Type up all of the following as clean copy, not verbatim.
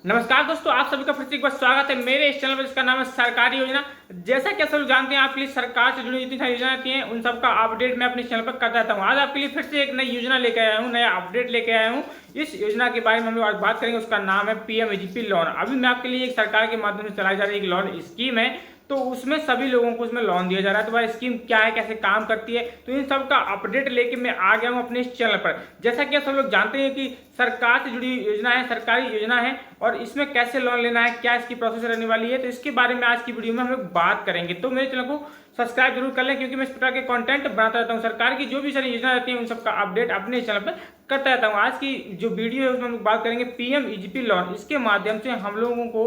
नमस्कार दोस्तों, आप सभी का फिर से एक बार स्वागत है मेरे इस चैनल पर जिसका नाम है सरकारी योजना। जैसा कि आप सब जानते हैं, आपके लिए सरकार से जुड़ी जितनी सारी योजनाएं आती हैं उन सबका अपडेट मैं अपने चैनल पर करता रहता हूं। आज आपके लिए फिर से एक नई योजना लेकर आया हूं, नया अपडेट लेकर आया हूं। इस योजना के बारे में हम लोग आज बात करेंगे। उसका नाम है पीएमईजीपी लोन। अभी मैं आपके लिए एक सरकार के माध्यम से चलाई जा रही एक लोन स्कीम है, तो उसमें सभी लोगों को उसमें लोन दिया जा रहा है। तो वह स्कीम क्या है, कैसे काम करती है, तो इन सब का अपडेट लेके मैं आ गया हूं अपने इस चैनल पर। जैसा कि आप सब लोग जानते हैं कि सरकार से जुड़ी योजना है, सरकारी योजना है, और इसमें कैसे लोन लेना है, क्या इसकी प्रोसेस रहने वाली है, तो इसके बारे में आज की वीडियो में हम लोग बात करेंगे। तो मेरे चैनल को सब्सक्राइब जरूर कर लें, क्योंकि मैं इस प्रकार के कंटेंट बनाता रहता हूँ। सरकार की जो भी सारी योजना रहती है उन सबका अपडेट अपने चैनल पर करता रहता हूँ। आज की जो वीडियो है उसमें हम लोग बात करेंगे पीएमईजीपी लोन। इसके माध्यम से हम लोगों को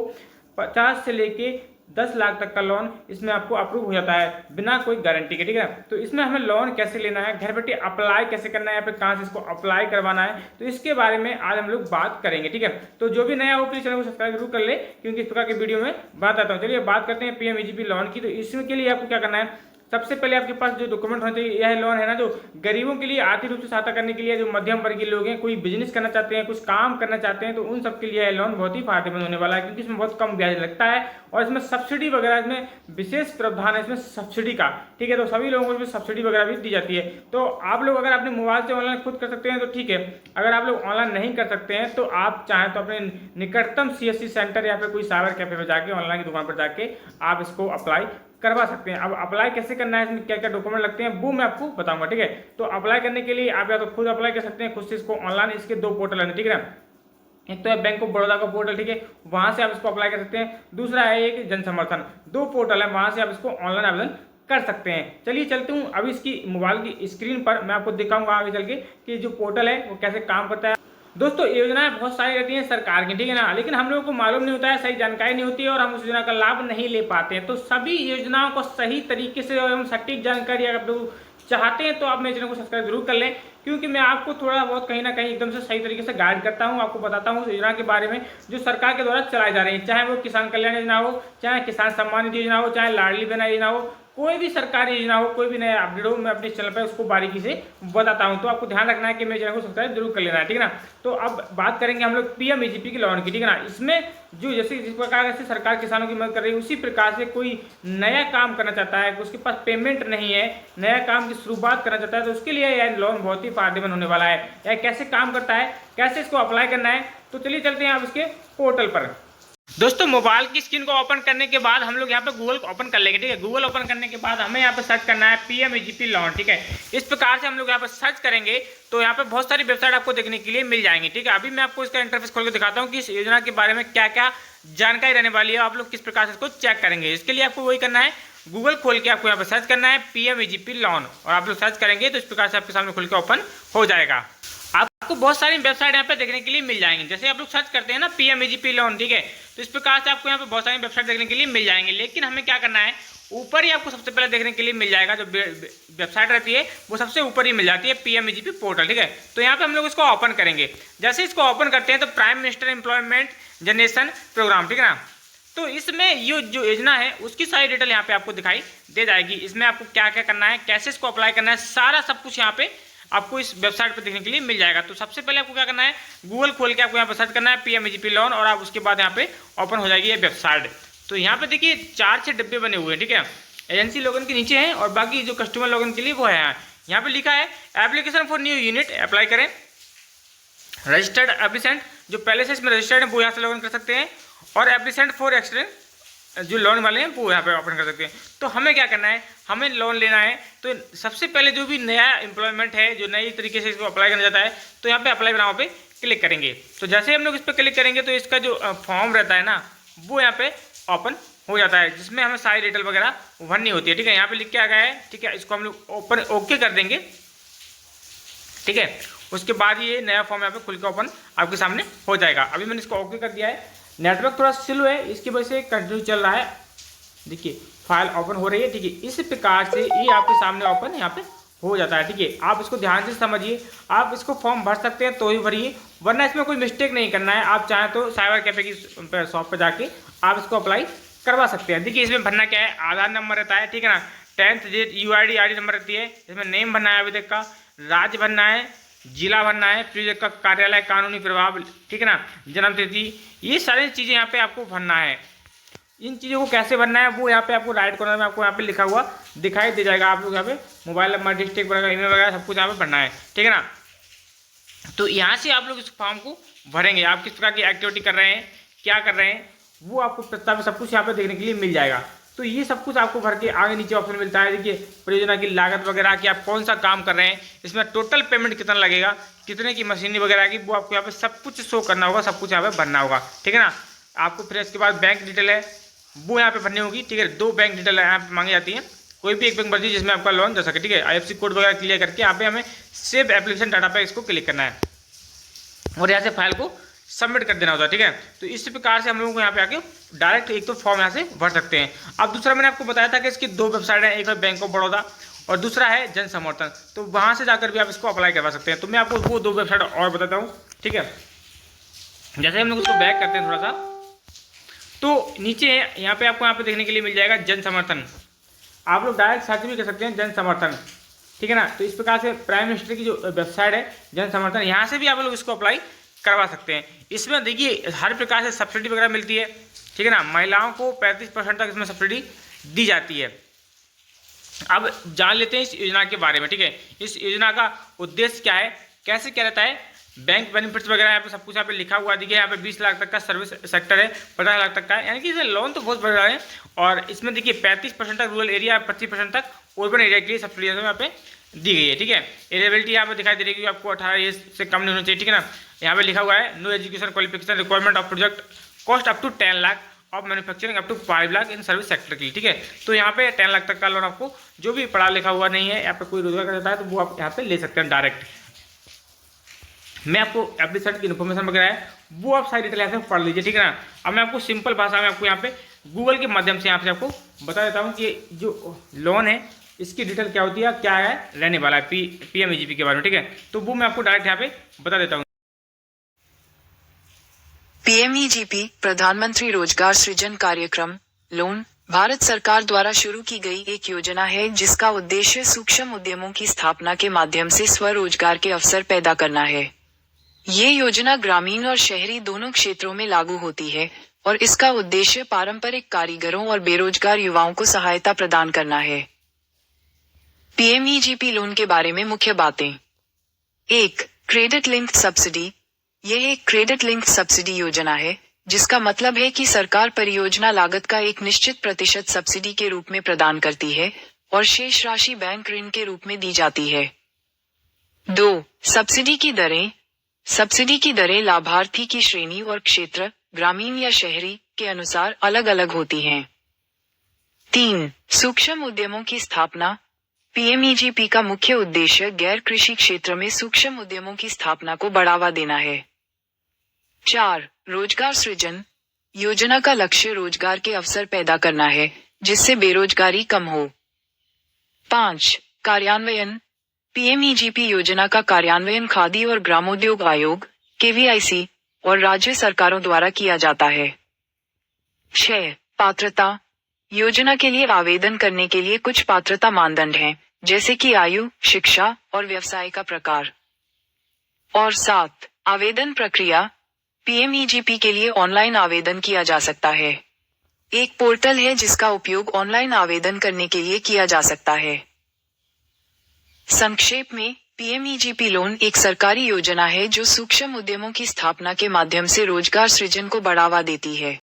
50 से लेके 10 लाख तक का लोन इसमें आपको अप्रूव हो जाता है बिना कोई गारंटी के, ठीक है। तो इसमें हमें लोन कैसे लेना है, घर बैठे अप्लाई कैसे करना है, या फिर कहाँ से इसको अप्लाई करवाना है, तो इसके बारे में आज हम लोग बात करेंगे, ठीक है। तो जो भी नया हो प्लीज चैनल को सब्सक्राइब जरूर कर ले, क्योंकि इस प्रकार की वीडियो में बात आता हूँ। चलिए बात करते हैं पीएमईजीपी लोन की। तो इसके लिए आपको क्या करना है, सबसे पहले आपके पास जो डॉक्यूमेंट होने चाहिए, यह लोन है ना जो गरीबों के लिए आर्थिक रूप से सहायता करने के लिए, जो मध्यम वर्ग के लोग हैं, कोई बिजनेस करना चाहते हैं, कुछ काम करना चाहते हैं, तो उन सब के लिए यह लोन बहुत ही फायदेमंद होने वाला है, क्योंकि इसमें बहुत कम ब्याज लगता है और इसमें सब्सिडी वगैरह, इसमें विशेष प्रावधान है इसमें सब्सिडी का, ठीक है। तो सभी लोगों को इसमें सब्सिडी वगैरह भी दी जाती है। तो आप लोग अगर अपने मोबाइल से ऑनलाइन खुद कर सकते हैं तो ठीक है। अगर आप लोग ऑनलाइन नहीं कर सकते हैं तो आप चाहें तो अपने निकटतम सीएससी सेंटर या फिर कोई साइबर कैफे में जाके, ऑनलाइन की दुकान पर जाके आप इसको अप्लाई करवा सकते हैं। अब अप्लाई कैसे करना है, इसमें क्या क्या डॉक्यूमेंट लगते हैं, वो मैं आपको बताऊंगा, ठीक है। तो अप्लाई करने के लिए आप या तो खुद अप्लाई कर सकते हैं, खुद से इसको ऑनलाइन, इसके दो पोर्टल है, ठीक है। एक तो है बैंक ऑफ बड़ौदा का पोर्टल, ठीक है, वहां से आप इसको अप्लाई कर सकते हैं। दूसरा है एक जन समर्थन, दो पोर्टल है, वहां से आप इसको ऑनलाइन आवेदन कर सकते हैं। चलिए चलते हूँ अभी इसकी मोबाइल की स्क्रीन पर, मैं आपको दिखाऊंगा आगे चल के कि जो पोर्टल है वो कैसे काम करता है। दोस्तों योजनाएं बहुत सारी रहती हैं सरकार की, ठीक है ना, लेकिन हम लोगों को मालूम नहीं होता है, सही जानकारी नहीं होती है और हम उस योजना का लाभ नहीं ले पाते हैं। तो सभी योजनाओं को सही तरीके से और हम सटीक जानकारी अगर आप लोग चाहते हैं तो आप मेरे चैनल को सब्सक्राइब जरूर कर लें, क्योंकि मैं आपको थोड़ा बहुत कहीं ना कहीं एकदम से सही तरीके से गाइड करता हूं, आपको बताता हूं उस योजना के बारे में जो सरकार के द्वारा चलाई जा रही है, चाहे वो किसान कल्याण योजना हो, चाहे किसान सम्मान निधि योजना हो, चाहे लाडली बहना योजना हो, कोई भी सरकारी योजना हो, कोई भी नया अपडेट हो, मैं अपने चैनल पर उसको बारीकी से बताता हूं। तो आपको ध्यान रखना है कि मेरे चैनल को सब्सक्राइब जरूर कर लेना है, ठीक है ना। तो अब बात करेंगे हम लोग पीएमईजीपी की लोन की, ठीक है ना। इसमें जो जैसे जिस प्रकार से सरकार किसानों की मदद कर रही है, उसी प्रकार से कोई नया काम करना चाहता है, उसके पास पेमेंट नहीं है, नया काम की शुरुआत करना चाहता है, तो उसके लिए यह लोन बहुत ही फायदेमंद होने वाला है। यह कैसे काम करता है, कैसे इसको अप्लाई करना है, तो चलिए चलते हैं आप इसके पोर्टल पर। दोस्तों मोबाइल की स्क्रीन को ओपन करने के बाद हम लोग यहाँ पे गूगल ओपन कर लेंगे, ठीक है। गूगल ओपन करने के बाद हमें यहाँ पे सर्च करना है पीएमईजीपी लोन, ठीक है। इस प्रकार से हम लोग यहाँ पे सर्च करेंगे तो यहाँ पे बहुत सारी वेबसाइट आपको देखने के लिए मिल जाएंगी, ठीक है। अभी मैं आपको इसका इंटरफेस खोल के दिखाता हूँ कि इस योजना के बारे में क्या क्या जानकारी रहने वाली है, आप लोग किस प्रकार से इसको चेक करेंगे। इसके लिए आपको वही करना है, गूगल खोल के आपको यहाँ पे सर्च करना है पीएमईजीपी लोन, और आप लोग सर्च करेंगे तो इस प्रकार से आपके सामने खुल के ओपन हो जाएगा। आपको बहुत सारी वेबसाइट यहाँ पे देखने के लिए मिल जाएंगी। जैसे आप लोग सर्च करते हैं ना पीएमईजीपी लोन, ठीक है, तो इस प्रकार से आपको यहाँ पे बहुत सारी वेबसाइट देखने के लिए मिल जाएंगे। लेकिन हमें क्या करना है, ऊपर ही आपको सबसे पहले देखने के लिए मिल जाएगा, जो वेबसाइट रहती है वो सबसे ऊपर ही मिल जाती है पीएमईजीपी पोर्टल, ठीक है। तो यहाँ पे हम लोग इसको ओपन करेंगे। जैसे इसको ओपन करते हैं तो prime minister employment generation programme, ठीक है ना, तो इसमें ये जो योजना है उसकी सारी डिटेल यहाँ पे आपको दिखाई दे जाएगी। इसमें आपको क्या क्या करना है, कैसे इसको अप्लाई करना है, सारा सब कुछ यहाँ पे आपको इस वेबसाइट पर देखने के लिए मिल जाएगा। तो सबसे पहले आपको क्या करना है, गूगल खोल के आपको यहाँ पर सर्च करना है पीएमईजीपी लोन, और आप उसके बाद यहाँ पे ओपन हो जाएगी ये वेबसाइट। तो यहाँ पे देखिए 4-6 डिब्बे बने हुए हैं, ठीक है। एजेंसी लोगन के नीचे हैं और बाकी जो कस्टमर लोगन के लिए वो है। यहाँ पे लिखा है application for new unit, apply करें। रजिस्टर्ड एप्लीसेंट, जो पहले से इसमें रजिस्टर्ड है वो यहाँ से लॉगिन कर सकते हैं, और एप्लीसेंट फॉर एक्सटेंड जो लोन वाले हैं वो यहाँ पे ओपन कर सकते हैं। तो हमें क्या करना है, हमें लोन लेना है तो सबसे पहले जो भी नया एम्प्लॉयमेंट है, जो नई तरीके से इसको अप्लाई करना चाहता है, तो यहाँ पे अप्लाई नाउ पे क्लिक करेंगे। तो जैसे हम लोग इस पर क्लिक करेंगे तो इसका जो फॉर्म रहता है ना वो यहाँ पे ओपन हो जाता है, जिसमें हमें सारी डिटेल वगैरह भरनी होती है, ठीक है। यहाँ पे लिख के आ गया है, ठीक है, इसको हम लोग ओपन ओके कर देंगे, ठीक है। उसके बाद ये नया फॉर्म यहाँ पे खुल के ओपन आपके सामने हो जाएगा। अभी मैंने इसको ओके कर दिया है। नेटवर्क थोड़ा स्लो है, इसकी वजह से कंटिन्यू चल रहा है। देखिए फाइल ओपन हो रही है, ठीक है। इस प्रकार से ये आपके सामने ओपन यहाँ पे हो जाता है, ठीक है। आप इसको ध्यान से समझिए, आप इसको फॉर्म भर सकते हैं तो ही भरिए, वरना इसमें कोई मिस्टेक नहीं करना है। आप चाहें तो साइबर कैफे की शॉप पर जाके आप इसको अप्लाई करवा सकते हैं। देखिए इसमें भरना क्या है, आधार नंबर रहता है, ठीक है ना, 10th डिजिट यूआईडी नंबर रहती है, इसमें नेम भरना है अभी तक का, राज्य भरना है, जिला भरना है, फिर का कार्यालय, कानूनी प्रभाव, ठीक है ना, जन्म तिथि, ये सारी चीज़ें यहाँ पे आपको भरना है। इन चीज़ों को कैसे भरना है वो यहाँ पे आपको राइट कॉर्नर में आपको यहाँ पे लिखा हुआ दिखाई दे जाएगा। आप लोग यहाँ पे मोबाइल नंबर, डिस्ट्रिक्ट वगैरह, ईमेल वगैरह सब कुछ यहाँ पे भरना है, ठीक है ना। तो यहाँ से आप लोग इस फॉर्म को भरेंगे। आप किस प्रकार की एक्टिविटी कर रहे हैं, क्या कर रहे हैं, वो आपको प्रस्ताव में सब कुछ यहाँ पे देखने के लिए मिल जाएगा। तो ये सब कुछ आपको भर के आगे नीचे ऑप्शन मिलता है। देखिए परियोजना की लागत वगैरह कि आप कौन सा काम कर रहे हैं, इसमें टोटल पेमेंट कितना लगेगा, कितने की मशीनरी वगैरह की, वो आपको यहाँ पे सब कुछ शो करना होगा, सब कुछ यहाँ पे भरना होगा, ठीक है ना। आपको फिर इसके बाद बैंक डिटेल है वो यहाँ पे भरनी होगी, ठीक है। 2 बैंक डिटेल यहाँ पे मांगी जाती है, कोई भी एक बैंक भर दीजिए जिसमें आपका लोन जा सके, ठीक है। IFSC कोड वगैरह क्लियर करके यहाँ पे हमें सेव एप्लीकेशन डाटा पे इसको क्लिक करना है और यहाँ से फाइल को सबमिट कर देना होता है, ठीक है। तो इस प्रकार से हम लोगों को यहाँ पे आके डायरेक्ट एक तो फॉर्म यहाँ से भर सकते हैं। अब दूसरा मैंने आपको बताया था कि इसकी 2 वेबसाइट है, एक है बैंक ऑफ बड़ौदा और दूसरा है जन समर्थन। तो वहाँ से जाकर भी आप इसको अप्लाई करवा सकते हैं। तो मैं आपको वो 2 वेबसाइट और बताता हूँ, ठीक है। जैसे हम लोग उसको बैक करते हैं थोड़ा सा, तो नीचे यहाँ पे आपको यहाँ पे देखने के लिए मिल जाएगा जन समर्थन। आप लोग डायरेक्ट सर्च भी कर सकते हैं जन समर्थन, ठीक है ना। तो इस प्रकार से प्राइम मिनिस्टर की जो वेबसाइट है जन समर्थन, यहाँ से भी आप लोग इसको अप्लाई करवा सकते हैं। इसमें देखिए हर प्रकार से सब्सिडी वगैरह मिलती है, ठीक है ना। महिलाओं को 35% तक इसमें सब्सिडी दी जाती है। अब जान लेते हैं इस योजना के बारे में, ठीक है। इस योजना का उद्देश्य क्या है, कैसे क्या रहता है, बैंक बेनिफिट्स वगैरह यहाँ पे सब कुछ यहाँ पे लिखा हुआ देखिए। यहाँ पे 20 लाख तक का सर्विस सेक्टर है, 50 लाख तक का है, यानी कि इसे लोन तो बहुत बड़ा है। और इसमें देखिए 35% तक रूरल एरिया, 25% तक अर्बन एरिया के लिए सब्सिडी यहाँ पे दी गई है, ठीक है। एलिजिबिलिटी यहाँ पे दिखाई दे रही है, आपको 18 ईयर्स से कम नहीं होना चाहिए, ठीक है ना। यहाँ पे लिखा हुआ है no education qualification requirement of project cost up to 10 lakh of manufacturing up to 5 lakh in service sector के लिए, ठीक है। तो यहाँ पे 10 लाख तक का लोन आपको जो भी पढ़ा लिखा हुआ नहीं है, यहाँ पे कोई रोजगार करता है तो वो आप यहाँ पे ले सकते हैं डायरेक्ट। मैं आपको एप्लीकेशन की इन्फॉर्मेशन वगैरह है वो आप सारी डिटेल यहाँ से पढ़ लीजिए, ठीक है ना। अब मैं आपको सिंपल भाषा में आपको यहाँ पे गूगल के माध्यम से यहाँ पे आपको बता देता हूँ कि जो लोन है इसकी डिटेल क्या होती है, क्या है रहने वाला है PMEGP के बारे में, ठीक है। तो वो मैं आपको डायरेक्ट यहाँ पे बता देता हूँ। PMEGP प्रधानमंत्री रोजगार सृजन कार्यक्रम लोन भारत सरकार द्वारा शुरू की गई एक योजना है जिसका उद्देश्य सूक्ष्म उद्यमों की स्थापना के माध्यम से स्वरोजगार के अवसर पैदा करना है। ये योजना ग्रामीण और शहरी दोनों क्षेत्रों में लागू होती है और इसका उद्देश्य पारंपरिक कारीगरों और बेरोजगार युवाओं को सहायता प्रदान करना है। PMEGP लोन के बारे में मुख्य बातें। 1. Credit linked subsidy. यह एक क्रेडिट लिंक्ड सब्सिडी योजना है जिसका मतलब है कि सरकार परियोजना लागत का एक निश्चित प्रतिशत सब्सिडी के रूप में प्रदान करती है और शेष राशि बैंक ऋण के रूप में दी जाती है। 2. सब्सिडी की दरें। सब्सिडी की दरें लाभार्थी की श्रेणी और क्षेत्र, ग्रामीण या शहरी, के अनुसार अलग अलग होती हैं। 3. सूक्ष्म उद्यमों की स्थापना। PMEGP का मुख्य उद्देश्य गैर कृषि क्षेत्र में सूक्ष्म उद्यमों की स्थापना को बढ़ावा देना है। 4. रोजगार सृजन। योजना का लक्ष्य रोजगार के अवसर पैदा करना है जिससे बेरोजगारी कम हो। 5. कार्यान्वयन। PMEGP योजना का कार्यान्वयन खादी और ग्रामोद्योग आयोग KVIC और राज्य सरकारों द्वारा किया जाता है। 6. पात्रता। योजना के लिए आवेदन करने के लिए कुछ पात्रता मानदंड हैं, जैसे कि आयु, शिक्षा और व्यवसाय का प्रकार। और 7. आवेदन प्रक्रिया। PMEGP के लिए ऑनलाइन आवेदन किया जा सकता है। एक पोर्टल है जिसका उपयोग ऑनलाइन आवेदन करने के लिए किया जा सकता है। संक्षेप में, PMEGP लोन एक सरकारी योजना है जो सूक्ष्म उद्यमों की स्थापना के माध्यम से रोजगार सृजन को बढ़ावा देती है।